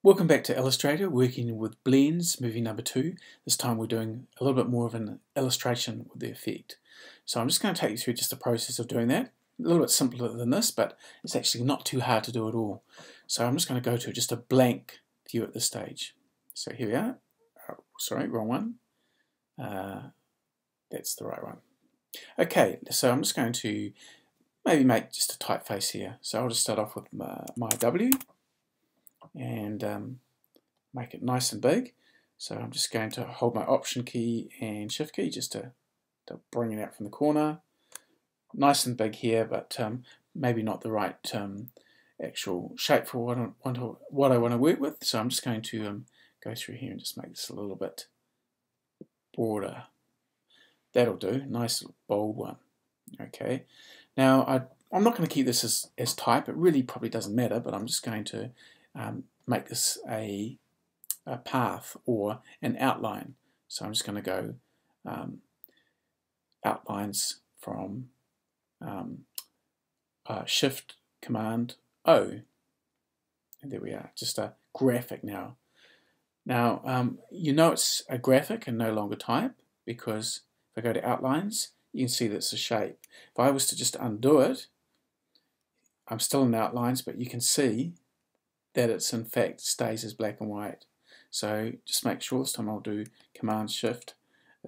Welcome back to Illustrator, working with blends, movie number 2. This time we're doing a little bit more of an illustration with the effect. So I'm just going to take you through just the process of doing that. A little bit simpler than this, but it's actually not too hard to do at all. So I'm just going to go to just a blank view at this stage. So here we are. Oh, sorry, wrong one. That's the right one. Okay, so I'm just going to maybe make just a typeface here. So I'll just start off with my W and make it nice and big. So I'm just going to hold my Option key and Shift key just to bring it out from the corner. Nice and big here, but maybe not the right actual shape for what I want to work with. So I'm just going to go through here and just make this a little bit broader. That'll do. Nice bold one. Okay. Now I'm not going to keep this as type. It really probably doesn't matter, but I'm just going to make this a path or an outline. So I'm just going to go outlines from Shift Command O, and there we are, just a graphic now. Now you know it's a graphic and no longer type, because if I go to outlines, you can see that it's a shape. If I was to just undo it, I'm still in outlines, but you can see that it's in fact stays as black and white. So just make sure this time I'll do Command Shift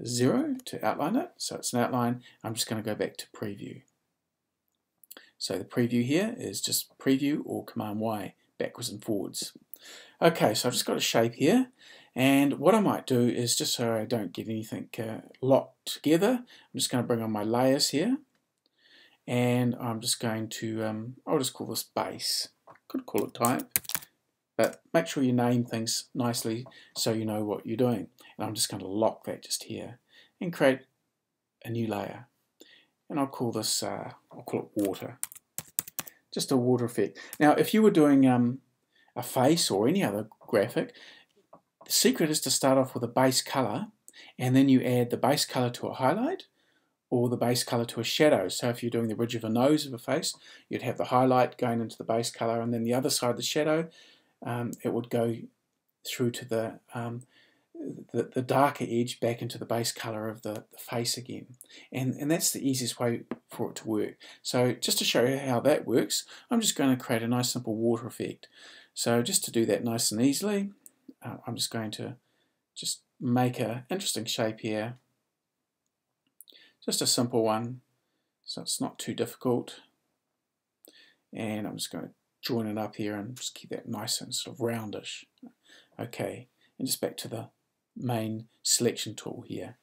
0 to outline it. So it's an outline. I'm just going to go back to preview. So the preview here is just preview or Command Y, backwards and forwards. Okay, so I've just got a shape here, and what I might do is, just so I don't get anything locked together, I'm just going to bring on my layers here, and I'm just going to, I'll just call this base. Could call it type, but make sure you name things nicely so you know what you're doing. And I'm just going to lock that just here and create a new layer. And I'll call this, I'll call it water. Just a water effect. Now, if you were doing a face or any other graphic, the secret is to start off with a base color, and then you add the base color to a highlight or the base color to a shadow. So if you're doing the ridge of a nose of a face, you'd have the highlight going into the base color, and then the other side of the shadow, it would go through to the darker edge back into the base color of the face again. And that's the easiest way for it to work. So just to show you how that works, I'm just going to create a nice simple water effect. So just to do that nice and easily, I'm just going to just make an interesting shape here. Just a simple one, so it's not too difficult. And I'm just going to join it up here and just keep that nice and sort of roundish. Okay, and just back to the main selection tool here.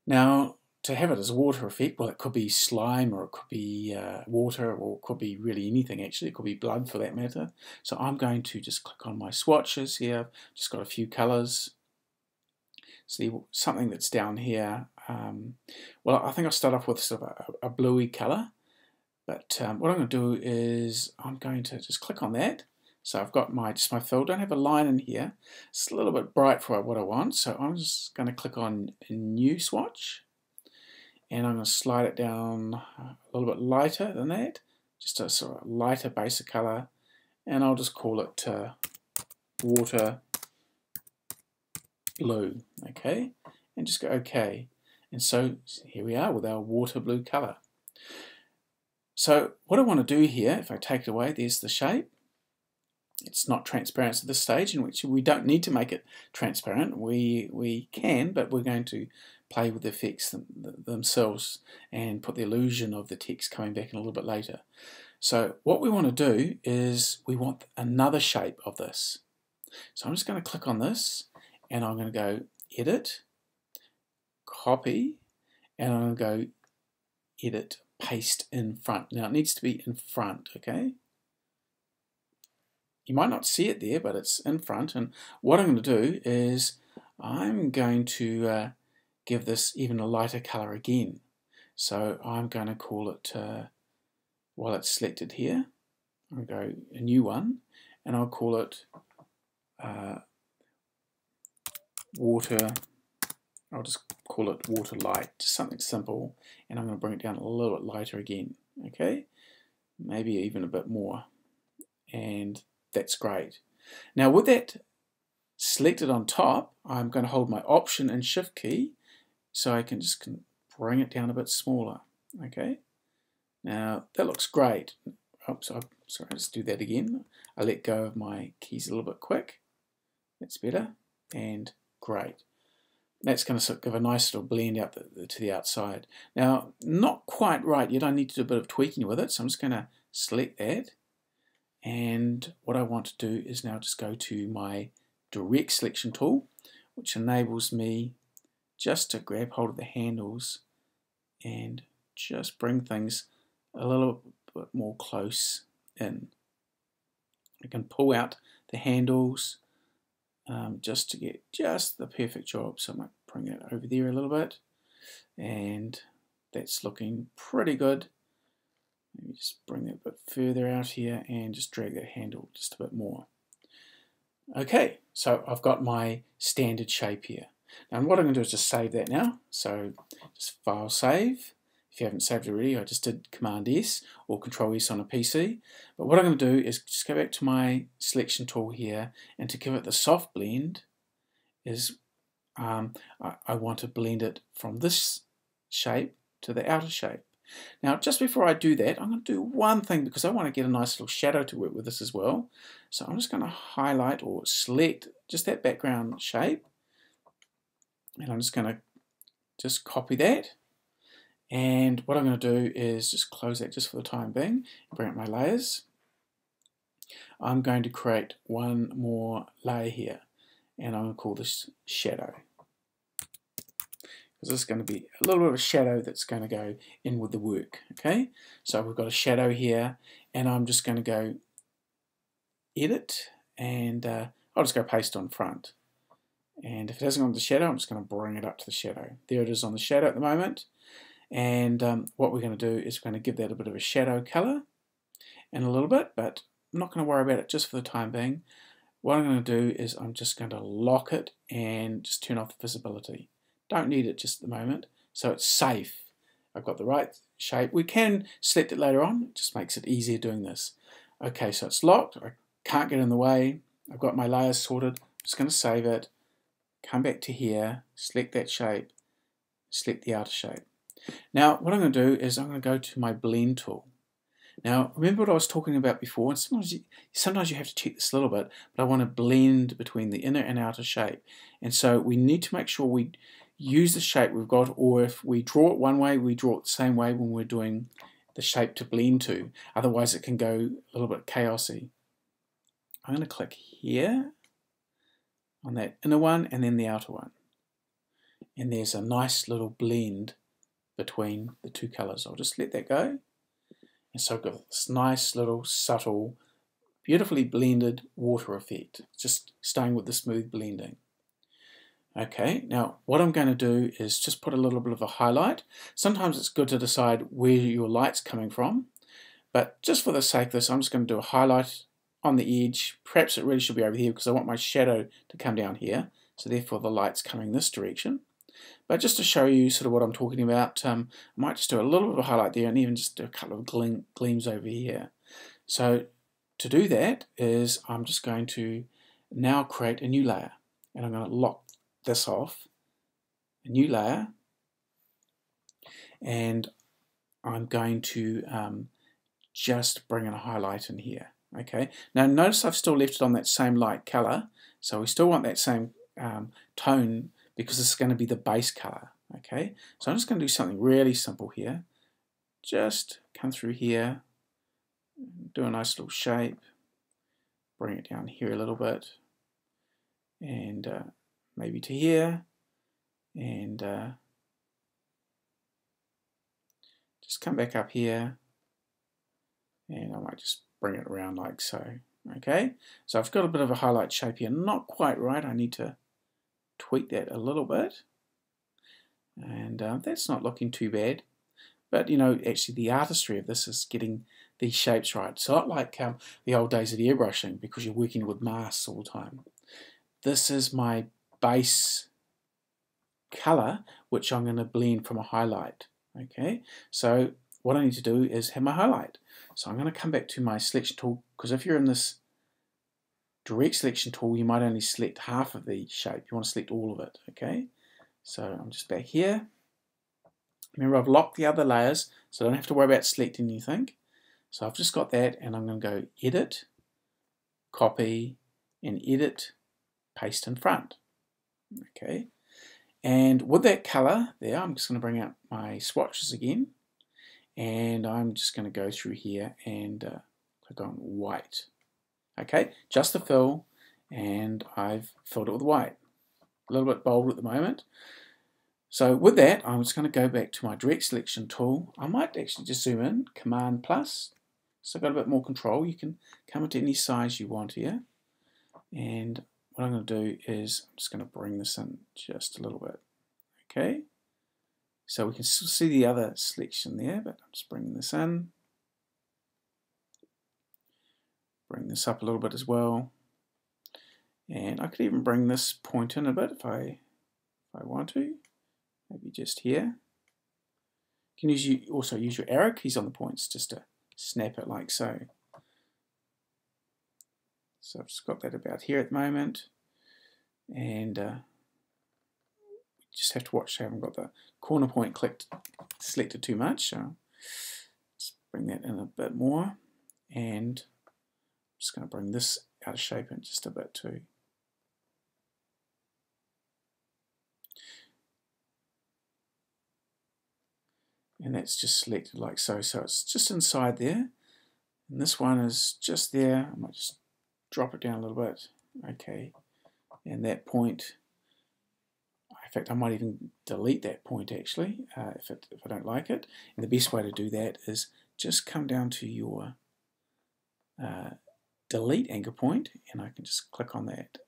Now, to have it as a water effect, well, it could be slime, or it could be water, or it could be really anything actually. It could be blood for that matter. So I'm going to just click on my swatches here. Just got a few colors. See something that's down here. Well, I think I'll start off with sort of a bluey color. But what I'm going to do is I'm going to just click on that. So I've got just my fill. Don't have a line in here. It's a little bit bright for what I want. So I'm just going to click on a new swatch. And I'm going to slide it down a little bit lighter than that. Just a sort of lighter basic color. And I'll just call it water blue. Okay. And just go OK. And so here we are with our water blue color. So what I want to do here, if I take it away, there's the shape. It's not transparent at this stage, in which we don't need to make it transparent. We can, but we're going to play with the effects themselves and put the illusion of the text coming back in a little bit later. So what we want to do is we want another shape of this. So I'm just going to click on this, and I'm going to go Edit, Copy, and I'm going to go Edit, Paste in front. Now it needs to be in front, okay? You might not see it there, but it's in front. And what I'm going to do is I'm going to give this even a lighter color again. So I'm going to call it, while it's selected here, I'll go a new one, and I'll call it water. I'll just call it water light, just something simple, and I'm going to bring it down a little bit lighter again, okay? Maybe even a bit more, and that's great. Now with that selected on top, I'm going to hold my Option and Shift key so I can just bring it down a bit smaller. Okay, now that looks great. Oops, sorry, let's do that again. I let go of my keys a little bit quick. That's better, and great. That's going to sort of give a nice little blend out to the outside. Now, not quite right yet. I need to do a bit of tweaking with it, so I'm just going to select that. And what I want to do is now just go to my direct selection tool, which enables me just to grab hold of the handles and just bring things a little bit more close in. I can pull out the handles just to get just the perfect job. So I might bring that over there a little bit, and that's looking pretty good. Maybe just bring that a bit further out here and just drag that handle just a bit more. Okay, so I've got my standard shape here. Now what I'm going to do is just save that now. So just File Save. If you haven't saved it already, I just did Command S or Control S on a PC. But what I'm going to do is just go back to my selection tool here, and to give it the soft blend is I want to blend it from this shape to the outer shape. Now just before I do that, I'm going to do one thing because I want to get a nice little shadow to work with this as well. So I'm just going to highlight or select just that background shape, and I'm just going to copy that. And what I'm going to do is just close that just for the time being, bring up my layers. I'm going to create one more layer here, and I'm going to call this shadow. Because this is going to be a little bit of a shadow that's going to go in with the work. Okay, so we've got a shadow here, and I'm just going to go Edit, and I'll just go Paste on front. And if it hasn't gone to the shadow, I'm just going to bring it up to the shadow. There it is on the shadow at the moment. And what we're going to do is we're going to give that a bit of a shadow color in a little bit, but I'm not going to worry about it just for the time being. What I'm going to do is I'm just going to lock it and just turn off the visibility. Don't need it just at the moment, so it's safe. I've got the right shape. We can select it later on. It just makes it easier doing this. Okay, so it's locked. I can't get in the way. I've got my layers sorted. I'm just going to save it. Come back to here, select that shape, select the outer shape. Now what I'm going to do is I'm going to go to my blend tool. Now remember what I was talking about before, and sometimes you have to check this a little bit, but I want to blend between the inner and outer shape. And so we need to make sure we use the shape we've got, or if we draw it one way, we draw it the same way when we're doing the shape to blend to. Otherwise it can go a little bit chaosy. I'm going to click here on that inner one and then the outer one. And there's a nice little blend between the two colors. I'll just let that go. And so I've got this nice little subtle, beautifully blended water effect, just staying with the smooth blending. Okay, now what I'm going to do is just put a little bit of a highlight. Sometimes it's good to decide where your light's coming from, but just for the sake of this, I'm just going to do a highlight on the edge. Perhaps it really should be over here because I want my shadow to come down here, so therefore the light's coming this direction. But just to show you sort of what I'm talking about, I might just do a little bit of a highlight there and even just do a couple of gleams over here. So to do that is I'm just going to now create a new layer, and I'm going to lock this off, a new layer, and I'm going to just bring in a highlight in here. Okay, now notice I've still left it on that same light color, so we still want that same tone, because this is going to be the base color. Okay, so I'm just going to do something really simple here. Just come through here, do a nice little shape, bring it down here a little bit, and maybe to here, and just come back up here, and I might just bring it around like so. Okay, so I've got a bit of a highlight shape here, not quite right. I need to tweak that a little bit, and that's not looking too bad. But you know, actually the artistry of this is getting these shapes right. It's not like the old days of airbrushing, because you're working with masks all the time. This is my base color, which I'm going to blend from a highlight. Okay, so what I need to do is have my highlight. So I'm going to come back to my selection tool, because if you're in this direct selection tool, you might only select half of the shape. You want to select all of it, okay? So I'm just back here. Remember, I've locked the other layers, so I don't have to worry about selecting anything. So I've just got that, and I'm going to go Edit, Copy, and Edit, Paste in front. Okay, and with that color there, I'm just going to bring up my swatches again, and I'm just going to go through here and click on white. Okay, just the fill, and I've filled it with white. A little bit bold at the moment. So with that, I'm just going to go back to my direct selection tool. I might actually just zoom in, Command plus, so I've got a bit more control. You can come into any size you want here. And what I'm going to do is I'm just going to bring this in just a little bit. Okay, so we can still see the other selection there, but I'm just bringing this in. Bring this up a little bit as well. And I could even bring this point in a bit if I want to. Maybe just here. You can also use your arrow keys on the points just to snap it like so. So I've just got that about here at the moment. And just have to watch so I haven't got the corner point selected too much. So let's bring that in a bit more. And I'm just going to bring this out of shape in just a bit too. And that's just selected like so. So it's just inside there. And this one is just there. I might just drop it down a little bit. Okay. And that point, in fact, I might even delete that point actually, if I don't like it. And the best way to do that is just come down to your delete anchor point, and I can just click on that.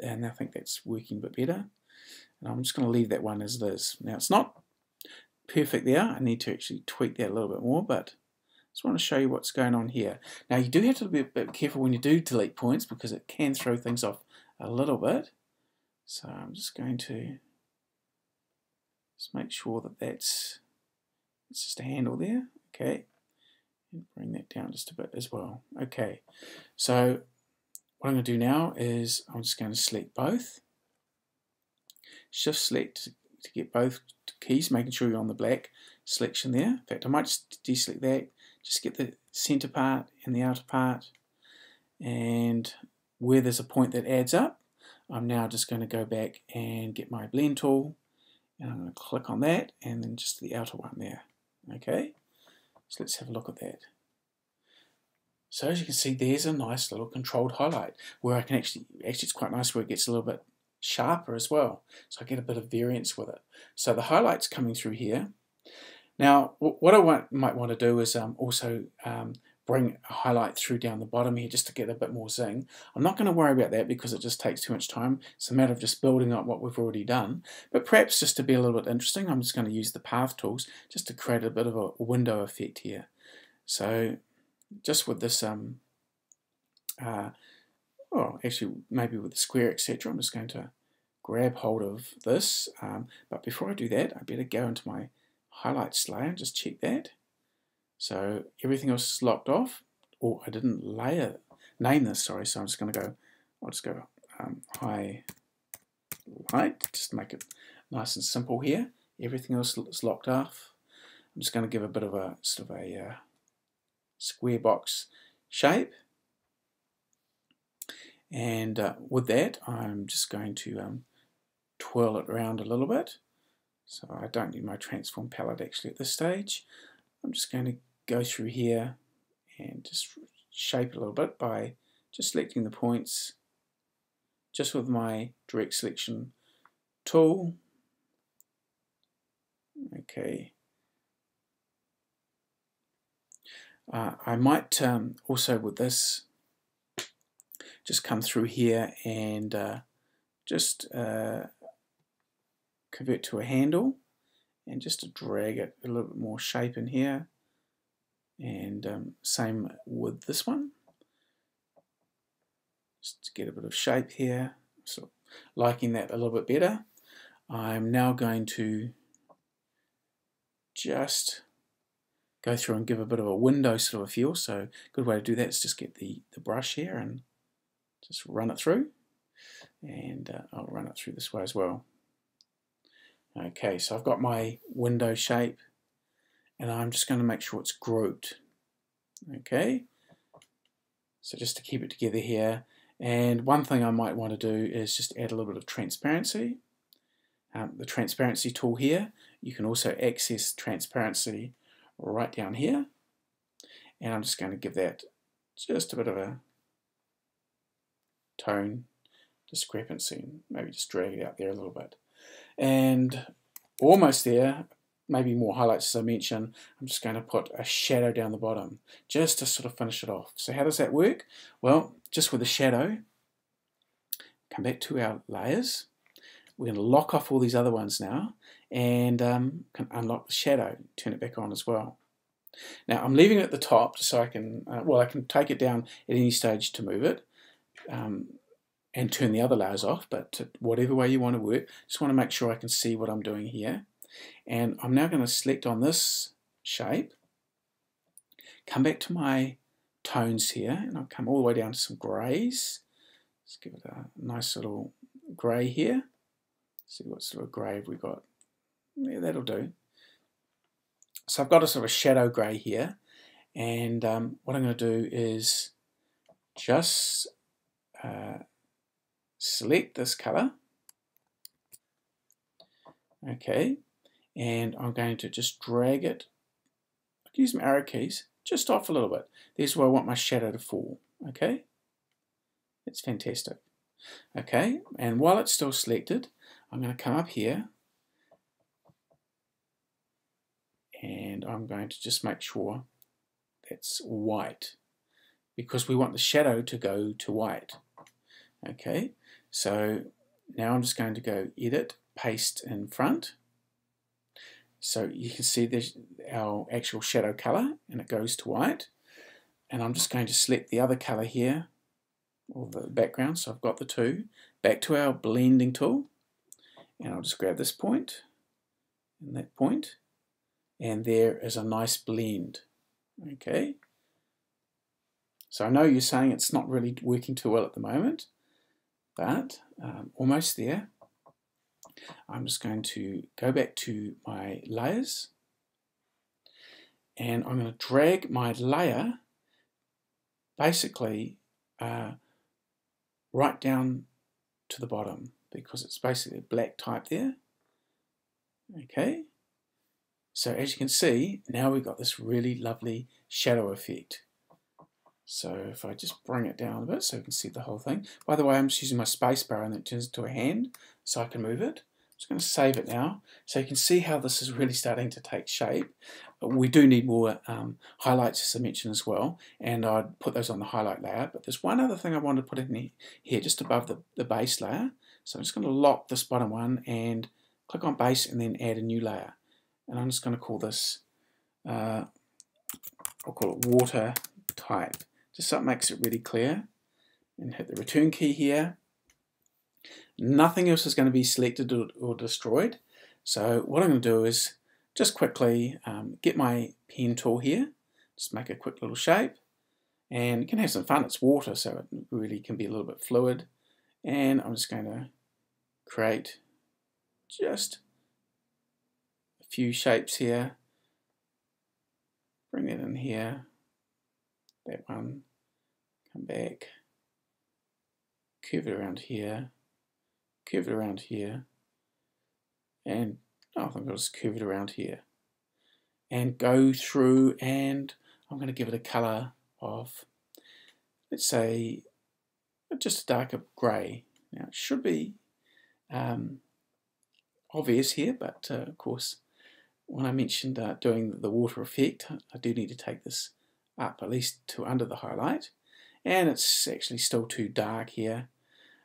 And I think that's working a bit better. And I'm just going to leave that one as it is. Now it's not perfect there. I need to actually tweak that a little bit more, but I just want to show you what's going on here. Now you do have to be a bit careful when you do delete points because it can throw things off a little bit. So I'm just going to just make sure that it's just a handle there. Okay, and bring that down just a bit as well. Okay, so what I'm going to do now is I'm just going to select both. Shift select to get both keys, making sure you're on the black selection there. In fact, I might just deselect that, just get the center part and the outer part, and where there's a point that adds up, I'm now just going to go back and get my blend tool, and I'm going to click on that, and then just the outer one there. Okay, so let's have a look at that. So as you can see, there's a nice little controlled highlight where I can actually it's quite nice where it gets a little bit sharper as well, so I get a bit of variance with it. So the highlights coming through here. Now what I might want to do is also bring a highlight through down the bottom here just to get a bit more zing. I'm not going to worry about that because it just takes too much time. It's a matter of just building up what we've already done. But perhaps just to be a little bit interesting, I'm just going to use the path tools just to create a bit of a window effect here. So just with this well, actually maybe with the square, etc. I'm just going to grab hold of this, but before I do that, I better go into my highlights layer and just check that. So everything else is locked off, or I didn't name this, sorry, so I'm just going to go, I'll just go highlight, just to make it nice and simple here. Everything else is locked off. I'm just going to give a bit of a sort of a square box shape. And with that, I'm just going to twirl it around a little bit. So I don't need my transform palette actually at this stage. I'm just going to go through here and just shape it a little bit by just selecting the points just with my direct selection tool. Okay. I might also with this just come through here and just convert to a handle, and just to drag it a little bit more shape in here, and same with this one, just to get a bit of shape here. So liking that a little bit better. I'm now going to just go through and give a bit of a window sort of a feel. So a good way to do that is just get the brush here and Just run it through, and I'll run it through this way as well. Okay, so I've got my window shape, and I'm just going to make sure it's grouped. Okay, so just to keep it together here, and one thing I might want to do is just add a little bit of transparency. The transparency tool here, you can also access transparency right down here, and I'm just going to give that just a bit of a tone discrepancy, maybe just drag it out there a little bit, and almost there. Maybe more highlights as I mentioned. I'm just going to put a shadow down the bottom just to sort of finish it off. So how does that work? Well, just with a shadow, come back to our layers. We're going to lock off all these other ones now, and can unlock the shadow, turn it back on as well. Now I'm leaving it at the top so I can, I can take it down at any stage to move it and turn the other layers off, but whatever way you want to work, just want to make sure I can see what I'm doing here. And I'm now going to select on this shape, come back to my tones here, and I'll come all the way down to some greys. Let's give it a nice little grey here. See what sort of grey have we got. Yeah, that'll do. So I've got a sort of shadow grey here, and what I'm going to do is just select this colour. Okay. And I'm going to just drag it, I can use my arrow keys, just off a little bit. There's where I want my shadow to fall, okay? It's fantastic. Okay, and while it's still selected, I'm going to come up here, and I'm going to just make sure that's white, because we want the shadow to go to white. Okay, so now I'm just going to go Edit, Paste in Front. So you can see there's our actual shadow color, and it goes to white. And I'm just going to select the other color here, or the background. So I've got the two. Back to our blending tool, and I'll just grab this point and that point, and there is a nice blend. Okay. So I know you're saying it's not really working too well at the moment, but almost there. I'm just going to go back to my layers, and I'm going to drag my layer basically right down to the bottom, because it's basically a black type there. Okay, so as you can see, now we've got this really lovely shadow effect. So if I just bring it down a bit so you can see the whole thing. By the way, I'm just using my space bar, and it turns into a hand so I can move it. I'm just going to save it now so you can see how this is really starting to take shape. We do need more highlights, as I mentioned as well, and I'd put those on the highlight layer. But there's one other thing I want to put in here just above the base layer. So I'm just going to lock this bottom one and click on base and then add a new layer. And I'm just going to call this, I'll call it water type, just so it makes it really clear. And hit the return key here. Nothing else is going to be selected or destroyed. So what I'm going to do is just quickly get my pen tool here, just make a quick little shape, and you can have some fun. It's water, so it really can be a little bit fluid. And I'm just going to create just a few shapes here. Bring it in here, that one, come back, curve it around here, curve it around here, and I think I'll just curve it around here, and go through, and I'm going to give it a colour of, let's say, just a darker grey. Now it should be obvious here, but of course when I mentioned doing the water effect, I do need to take this up at least to under the highlight, and it's actually still too dark here.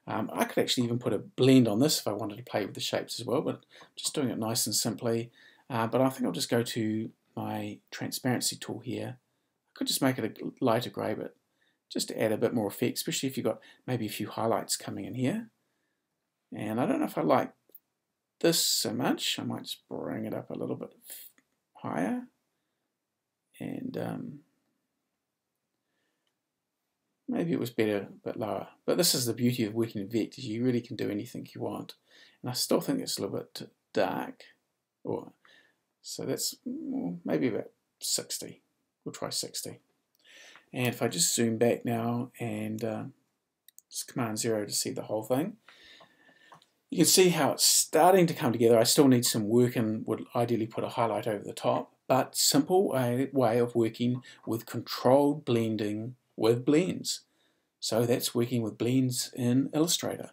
I could actually even put a blend on this if I wanted to play with the shapes as well, but I'm just doing it nice and simply. But I think I'll just go to my transparency tool here. I could just make it a lighter grey, but just to add a bit more effect, especially if you've got maybe a few highlights coming in here. And I don't know if I like this so much. I might just bring it up a little bit higher. And Maybe it was better a bit lower. But this is the beauty of working in vectors. You really can do anything you want. And I still think it's a little bit dark. So that's maybe about 60. We'll try 60. And if I just zoom back now and just Command 0 to see the whole thing, you can see how it's starting to come together. I still need some work and would ideally put a highlight over the top, but simple way of working with controlled blending with blends. So that's working with blends in Illustrator.